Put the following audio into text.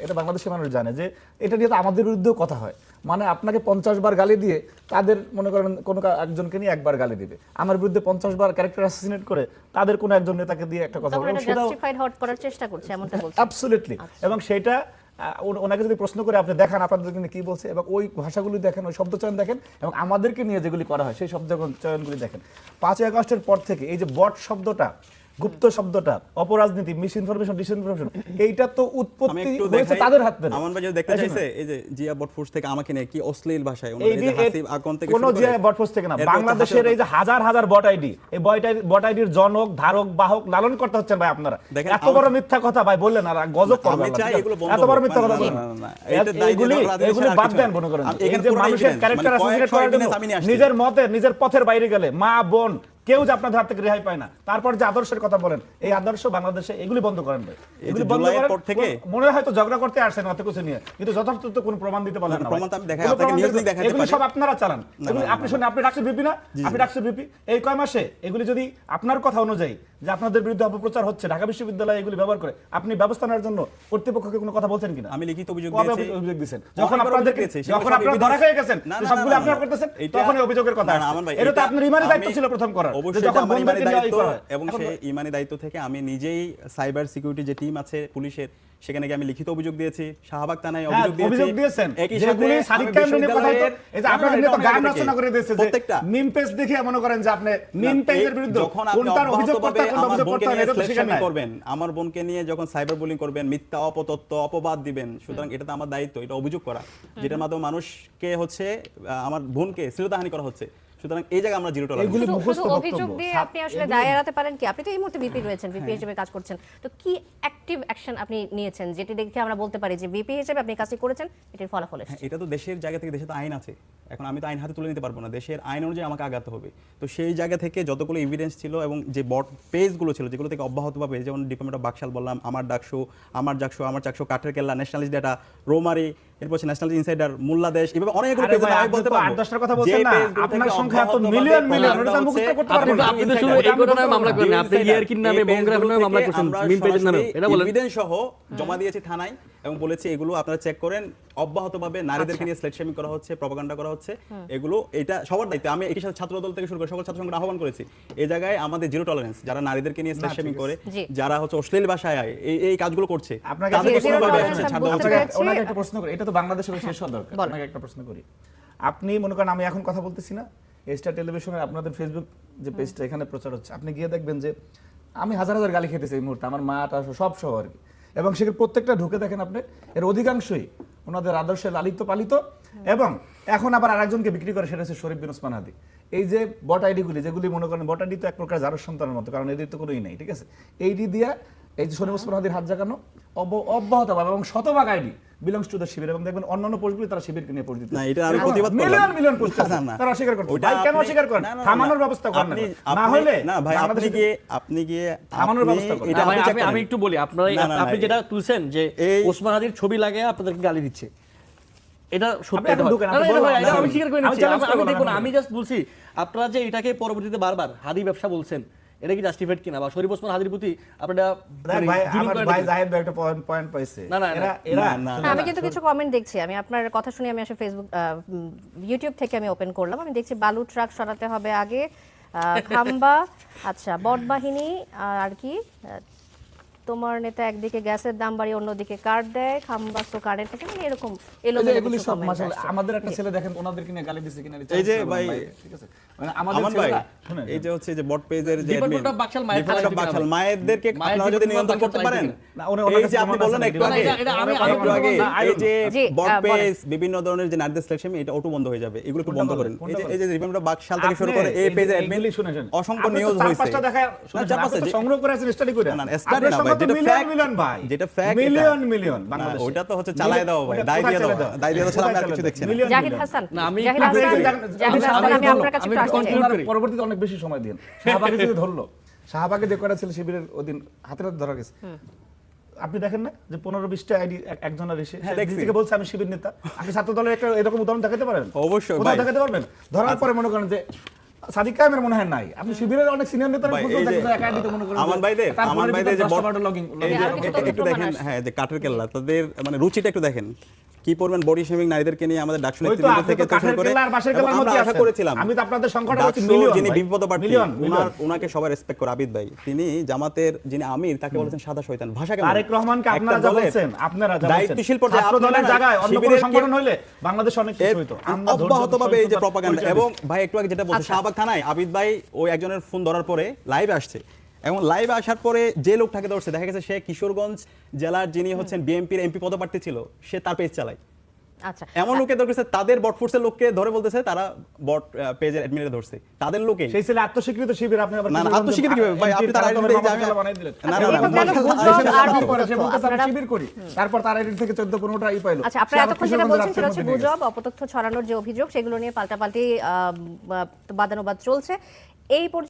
এটা বাংলাদেশের মানুষ জানে যে এটা নিয়ে তো আমাদের বিরুদ্ধেও কথা হয়। মানে আপনাকে 50 বার গালি দিয়ে তাদের মনে করেন কোনো একজনকে নিয়ে একবার গালি দিবে, আমার বিরুদ্ধে 50 বার ক্যারেক্টার অ্যাসাসিনেট করে তাদের কোনো একজন নেতাকে দিয়ে একটা কথা বলবে, সেটা জাস্টিফাইড হট করার চেষ্টা করছে এমনটা বলছে। অ্যাবসলিউটলি। এবং সেটা ওনাকে যদি প্রশ্ন করে আপনি দেখান আপনাদেরকে নিয়ে কি বলছে, এবং ওই ভাষাগুলি দেখেন, ওই শব্দচয়ন দেখেন, এবং আমাদেরকে নিয়ে যেগুলি করা হয় সেই শব্দচয়নগুলি দেখেন। 5ই আগস্টের পর থেকে এই যে বট শব্দটা, গুপ্ত শব্দটা, অপরাজনীতি, মিস ইনফরমেশন, ডিসইনফরমেশন, এইটা তো উৎপত্তি হয়েছে তাদের হাত ধরে। আমার ভাই যদি দেখতে চাইছে এই যে জিয়া বটফোর্স থেকে আমাকে নিয়ে কি অশ্লীল ভাষায় ওনারা এই যে হাসিব আকন থেকে কোন জিয়া বটফোর্স থেকে না, বাংলাদেশের এই যে হাজার হাজার বট আইডি, এই বট আইডির জনক, ধারক, বাহক, লালন করতে হচ্ছেন ভাই আপনারা। এত বড় মিথ্যা কথা ভাই বললেন, আর গজব করবেন, এত বড় মিথ্যা কথা বলবেন না। এগুলি বাদ দেন। মনে করেন এই যে মানুষের ক্যারেক্টার অ্যাসাসিনেট করার জন্য নিজের মতে, নিজের পথের বাইরে গেলে মা বোন কেউ যে আপনাদের হাত থেকে রেহাই পায় না। তারপর যে আদর্শের কথা বলেন, এই আদর্শ বাংলাদেশে এগুলি বন্ধ করেন ভাই। এগুলি বন্ধ করার পর থেকে মনে হয় তো ঝগড়া করতে আসছেন অত কিছু নিয়ে, কিন্তু যথার্থ তো কোনো প্রমাণ দিতে পারলেন না। প্রমাণ তো আমি দেখাই, আপনাকে নিউজ লিংক দেখাতে পারি। এগুলি সব আপনারা চালান। এগুলি আপনি শুনে, আপনি ডাকছেন বিপি না, আপনি ডাকছেন বিপি, এই কয় মাসে এগুলি যদি আপনার কথা অনুযায়ী যে আপনাদের বিরুদ্ধে অপপ্রচার হচ্ছে, ঢাকা বিশ্ববিদ্যালয় এগুলি ব্যবহার করে, আপনি ব্যবস্থা নেওয়ার জন্য কর্তৃপক্ষকে কোনো কথা বলছেন কিনা? আমি লিখিত অভিযোগ দিয়েছেন যখন আপনারা ধরা খেয়ে গেছেন, সবগুলো আপনারা করতেছেন, তখন এই অভিযোগের কথা আসছে। এটা তো আপনার ইমানি দায়িত্ব ছিল প্রথম করার, যখন বন্ধুকে দায়িত্ব, এবং সেই ইমানি দায়িত্ব থেকে আমি নিজেই সাইবার সিকিউরিটি যে টিম আছে পুলিশের, সেখানে গিয়ে আমি লিখিত অভিযোগ দিয়েছি, শাহবাগ থানায় অভিযোগ দিয়েছেন। যেগুলি সাদিক কায়েমের নিয়ে কথা হতো, এই যে আপনারা নিয়ে তো গান রচনা করে দিয়েছে যে মিম পেজ দেখে মনে করেন যে আপনি মিম পেজের বিরুদ্ধে কোনটার অভিযোগ করতে কোন অভিযোগ করতে হয় এটা তো শিখেন না। করবেন আমার বোনকে নিয়ে যখন সাইবার বুলিং করবেন, মিথ্যা অপতথ্য অপবাদ দিবেন, সুতরাং এটা তো আমার দায়িত্ব, এটা অভিযোগ করা, যেটার মাধ্যমে মানুষকে হচ্ছে আমার বোনকে শ্লীলতাহানি করা হচ্ছে। সুতরাং এই জায়গায় আমরা জিরো টলারেন্স। শুধু অভিযোগ দিয়ে আপনি আসলে দায় এড়াতে পারেন কি? আপনি তো এই মুহূর্তে ভিপি রয়েছেন, ভিপি হিসেবে কাজ করছেন, তো কি অ্যাক্টিভ অ্যাকশন আপনি নিয়েছেন যেটি দেখে আমরা বলতে পারি যে ভিপি হিসেবে আপনি কাজটি করেছেন, এটির ফলাফল এসেছে? এটা তো দেশের জায়গা থেকে, দেশে তো আইন আছে, এখন আমি তো আইন হাতে তুলে নিতে পারবো না, দেশের আইন অনুযায়ী আমাকে আগাতে হবে। তো সেই জায়গা থেকে যতগুলো এভিডেন্স ছিল এবং যে বট পেজগুলো ছিল যেগুলো থেকে অব্যাহতভাবে, যেমন ডিপার্টমেন্ট অফ বাকশাল বললাম, আমার ডাকশো, আমার চাকশো, কাঠের কেল্লা, ন্যাশনালিস্ট ডেটা, রোমারি, এরপর ন্যাশনাল ইনসাইডার, মোল্লাদেশ, এভাবে অনেকগুলো পেজ আমি বলতে পারবো। 8-10টার কথা বলছেন না, আপনার সংখ্যা তো মিলিয়ন মিলিয়ন, ওটা মুখস্থ করতে পারবেন না। আপনি তো শুধু এই ঘটনায় মামলা করেন, আপনি ইয়ারকির নামে, বঙ্গরার নামে মামলা করেছেন, মিম পেজের নামে, এটা বলেন। এভিডেন্স সহ জমা দিয়েছি থানায় এবং বলেছি এগুলো আপনারা চেক করেন, অব্যাহতভাবে নারীদেরকে নিয়ে স্লেট শেমিং করা হচ্ছে, প্রপাগান্ডা করা হচ্ছে, এগুলো এটা সবার দায়িত্ব। আমি একই সাথে ছাত্রদল থেকে শুরু করে সকল ছাত্র সংগঠন আহ্বান করেছি এই জায়গায় আমাদের জিরো টলারেন্স, যারা নারীদেরকে নিয়ে স্লেট শেমিং করে, যারা হচ্ছে অশ্লীল ভাষায় এই কাজগুলো করছে। আপনাকে একটা প্রশ্ন করি, এটা তো বাংলাদেশের শেষ হওয়া দরকার। আপনাকে একটা প্রশ্ন করি, আপনি মনে করেন আমি এখন কথা বলতেছি না, স্টার টেলিভিশনের আপনাদের ফেসবুক যে পেজটা এখানে প্রচার হচ্ছে, আপনি গিয়ে দেখবেন যে আমি হাজার হাজার গালি খেতেছি এই মুহূর্তে, আমার মাটা সব সহ আর কি, এবং সেখানে প্রত্যেকটা ঢুকে দেখেন আপনি এর অধিকাংশই ওনাদের আদর্শে লালিত পালিত, এবং এখন আবার আরেকজনকে বিক্রি করে, সেটা হচ্ছে শরীফ বিন ওসমান হাদি। এই যে বট আইডিগুলি, যেগুলি মনে করেন বট আইডি তো এক প্রকার জারজ সন্তানের মতো, কারণ এদের তো কোনোই নেই, ঠিক আছে, এইডি দিয়া এই যে শরীফ ওসমান হাদির হাত জাগানো অব্যাহত পাবে, এবং শতভাগ আইডি বিলংস টু দ্য শিবির, এবং দেখবেন অন্যান্য পোস্টগুলি তারা শিবিরকে নিয়ে পোস্ট দিতে, না এটা আমি প্রতিবাদ করব, মিলিয়ন মিলিয়ন পোস্ট আছে, তারা অস্বীকার করছে। ভাই কেন অস্বীকার করেন? থামানোর ব্যবস্থা করেন না হলে না ভাই, আপনি গিয়ে থামানোর ব্যবস্থা করেন। এটা আমি একটু বলি, আপনি যেটা তুলছেন যে ওসমান হাদির ছবি লাগিয়ে আপনাদেরকে গালি দিচ্ছে, এটা সত্যি, আমি স্বীকার করে নিচ্ছি, আমি দেখুন, আমি জাস্ট বলছি আপনারা যে এটাকে পরবর্তীতে বারবার হাদি ব্যবসা বলছেন, এটা কি জাস্টিফাইড কিনা, বা শরীফ ওসমান হাদির প্রতি আপনারা ভাই জাহিদ ভাই একটা পয়েন্ট পাইছে। আমি কিন্তু কিছু কমেন্ট দেখছি, আমি আপনার কথা শুনে আমি আসলে ফেসবুক ইউটিউব থেকে আমি ওপেন করলাম, আমি দেখছি বালু ট্রাক সরাতে হবে আগে, খাম্বা, আচ্ছা বট বাহিনী, আর কি তোমার নেতা একদিকে গ্যাসের দাম বাড়িয়ে অন্যদিকে কার্ড দেয়, খাম্বা তো কারেন্ট থাকে, মানে এরকম এগুলি সব মাশাআল্লাহ। আমাদের একটা ছেলে দেখেন ওনাদেরকে নিয়ে গালি দিছে কিনা, এই যে ভাই, ঠিক আছে, মানে আমাদের ছেলেরা শুনেন, এই যে হচ্ছে যে বট পেজের যে অ্যাডমিন বাকশাল মায়েরদেরকে আপনারা যদি নিয়ন্ত্রণ করতে পারেন, এই যে আপনি বললেন একটু আগে, এই যে বট পেজ বিভিন্ন ধরনের যে নারীদের সিলেকশন, এটা অটো বন্ধ হয়ে যাবে, এগুলো একটু বন্ধ করেন। এই যে রিমেম্বার বাকশাল থেকে শুরু করে এই পেজে অ্যাডমিন অসংখ্য নিউজ হইছে, চারপাঁচটা দেখা সংগ্রহ করে আছে, স্টাডি করে না স্টাডি না ভাই, যেটা ফ্যাক্ট মিলিয়ন বাংলাদেশ, ওটা তো হচ্ছে চালায় দাও ভাই, দায় দিয়ে দাও ছাড়া আমরা কিছু দেখছি না। জাহিদ হাসান, আমি আপনার কাছে পরবর্তীতে অনেক বেশি সময় দিন। শাহবাগে যদি ধরলো, শাহবাগে যে করা ছিল শিবিরের ওদিন হাতে হাতে ধরা গেছে, আপনি দেখেন না যে 15-20টা আইডি একজনের এসে থেকে বলছে আমি শিবির নেতা। আপনি ছাত্র দলের একটা এরকম উদাহরণ দেখাতে পারেন? অবশ্যই দেখাতে পারবেন? ধরার পরে মনে করেন যে সাদিক কায়েমের মনে হয় নাই। আপনি শিবিরের অনেক সিনিয়র নেতারা ভাই, খোঁজ এই যে দেখেন, একা দিতে মনে করেন। আমান ভাইদের যে লগিং এই যে আরো কিছু তথ্য একটু দেখেন, প্রমাণ হ্যাঁ, যে কাঠের কেল্লা তাদের মানে রুচিটা একটু দেখেন কি পরিমাণ বডি শেমিং নারীদেরকে নিয়ে আমাদের ডাকসু ওই তো নেতৃত্ব আপনি থেকে তো কাঠের করে কেল্লা আর বাঁশের এবং কেল্লার আমরা মধ্যে আশা আছেন। করেছিলাম আমি তো আপনাদের সংখ্যাটা বলছি ডাকসু মিলিয়ন, যিনি ভাই। বিপদ প্রার্থী মিলিয়ন। ওনাকে সবাই রেসপেক্ট করে আবিদ ভাই, তিনি জামাতের যিনি আমির তাকে বলেছেন সাদা শয়তান। ভাষা কেমন? তারেক রহমানকে আপনারা একটা যা দলের বলছেন, আপনারা যা বলছেন, দায়িত্বশীল পর্যায়ে ছাত্র দলের আপনারা জায়গায় অন্য কোনো শিবিরের সংগঠন হইলে বাংলাদেশ অনেক কিছু হইতো। আমরা ধৈর্য অব্যাহতভাবে এই যে সহিষ্ণুতার প্রপাগান্ডা। পরিচয় এবং দিচ্ছি। ভাই একটু আগে যেটা বলছে আচ্ছা। শাহবাগ থানায় আবিদ ভাই ওই একজনের ফোন ধরার পরে লাইভে আসছে, এবং লাইভে আসার পরে যে লোকটাকে ধরছে দেখা গেছে সে কিশোরগঞ্জ জেলার যিনি হচ্ছেন বিএনপির এমপি পদপ্রার্থী ছিল, সে তার পেজ চালায়। আচ্ছা এমন লোকে ধরছে, তাদের বট ফোর্সের লোককে ধরে বলতেছে তারা বট পেজের অ্যাডমিনে ধরছে, তাদের লোকে। সেই ছেলে আত্মস্বীকৃত শিবির, আপনি আবার না, না, আত্মস্বীকৃত কিভাবে? ভাই, আপনি তার আইডি দিয়ে যাবেন। বানাই দিলেন। না, আচ্ছা, না, এরকম যেন না, গুজব আর শিবির করে, সে বলতেছে আমি আপনারা- শিবির করি। তারপর তার আইডি থেকে 14-15টা ই পাইলো। আচ্ছা, আপনারা সে আবার এতক্ষণ যেটা কিশোরগঞ্জের বলছেন সেটা রাত্রির হচ্ছে মধ্যে নিয়ে গেছে। গুজব, অপতথ্য ছড়ানোর যে অভিযোগ, সেগুলো নিয়ে পাল্টাপাল্টি বাদানুবাদ চলছে এই পর্যন্ত।